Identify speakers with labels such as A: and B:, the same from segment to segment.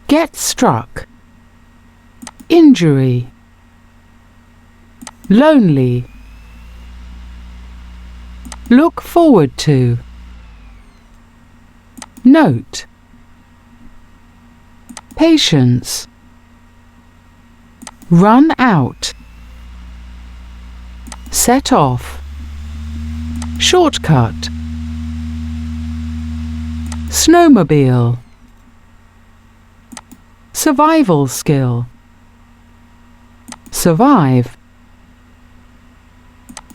A: Get struck. Injury. Lonely. Look forward to. Note. Patience. Run out. Set off. Shortcut. Snowmobile. Survival skill. Survive.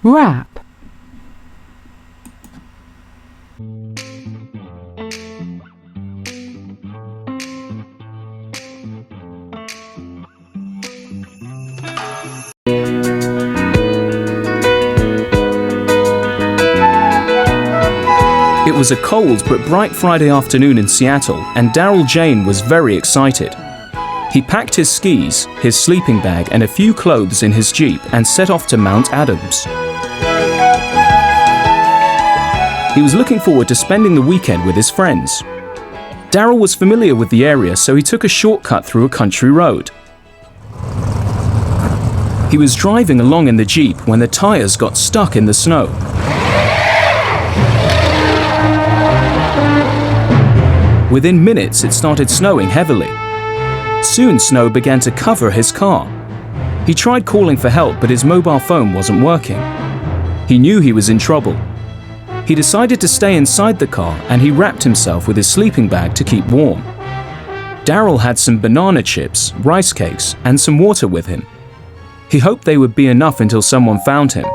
A: Wrap.
B: It was a cold but bright Friday afternoon in Seattle, and Daryl Jane was very excited. He packed his skis, his sleeping bag, and a few clothes in his Jeep and set off to Mount Adams. He was looking forward to spending the weekend with his friends. Daryl was familiar with the area, so he took a shortcut through a country road. He was driving along in the Jeep when the tires got stuck in the snow. Within minutes, it started snowing heavily. Soon, snow began to cover his car. He tried calling for help, but his mobile phone wasn't working. He knew he was in trouble. He decided to stay inside the car, and he wrapped himself with his sleeping bag to keep warm. Daryl had some banana chips, rice cakes, and some water with him. He hoped they would be enough until someone found him.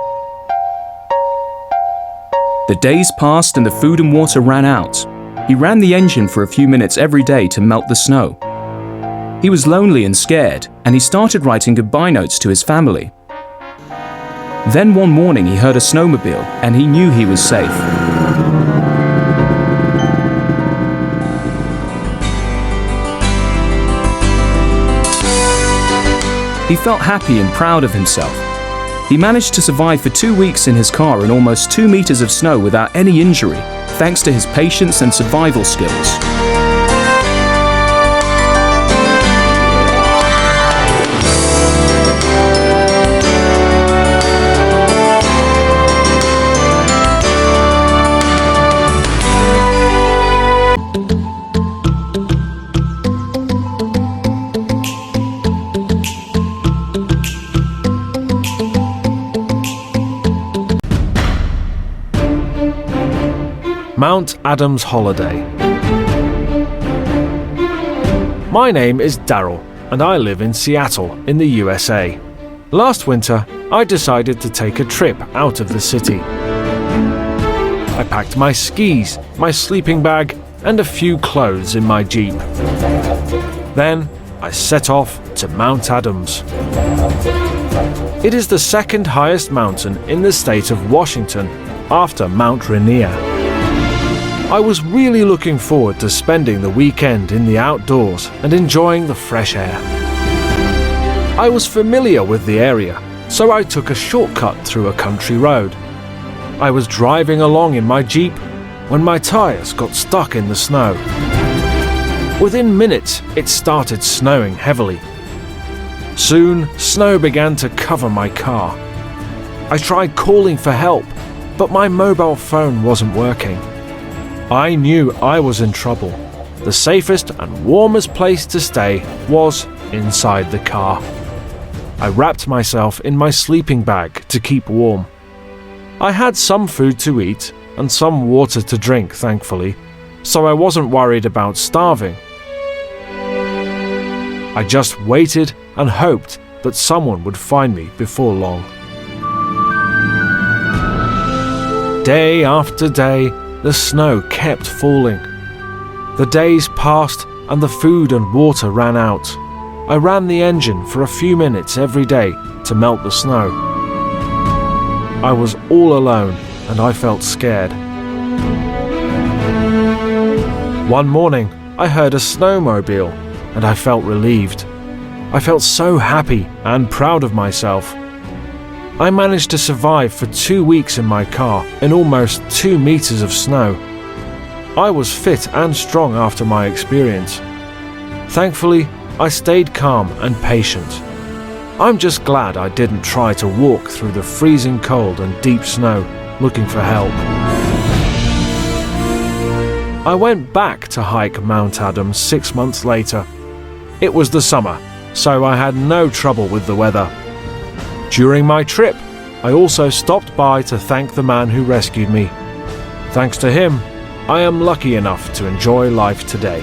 B: The days passed and the food and water ran out. He ran the engine for a few minutes every day to melt the snow. He was lonely and scared, and he started writing goodbye notes to his family. Then one morning he heard a snowmobile, and he knew he was safe. He felt happy and proud of himself. He managed to survive for 2 weeks in his car in almost 2 meters of snow without any injury, thanks to his patience and survival skills.
C: Mount Adams holiday. My name is Daryl, and I live in Seattle, in the USA. Last winter, I decided to take a trip out of the city. I packed my skis, my sleeping bag, and a few clothes in my Jeep. Then, I set off to Mount Adams. It is the second highest mountain in the state of Washington, after Mount Rainier. I was really looking forward to spending the weekend in the outdoors and enjoying the fresh air. I was familiar with the area, so I took a shortcut through a country road. I was driving along in my Jeep when my tires got stuck in the snow. Within minutes, it started snowing heavily. Soon, snow began to cover my car. I tried calling for help, but my mobile phone wasn't working. I knew I was in trouble. The safest and warmest place to stay was inside the car. I wrapped myself in my sleeping bag to keep warm. I had some food to eat and some water to drink, thankfully, so I wasn't worried about starving. I just waited and hoped that someone would find me before long. Day after day, the snow kept falling. The days passed and the food and water ran out. I ran the engine for a few minutes every day to melt the snow. I was all alone and I felt scared. One morning, I heard a snowmobile and I felt relieved. I felt so happy and proud of myself. I managed to survive for 2 weeks in my car in almost 2 meters of snow. I was fit and strong after my experience. Thankfully, I stayed calm and patient. I'm just glad I didn't try to walk through the freezing cold and deep snow looking for help. I went back to hike Mount Adams 6 months later. It was the summer, so I had no trouble with the weather. During my trip, I also stopped by to thank the man who rescued me. Thanks to him, I am lucky enough to enjoy life today.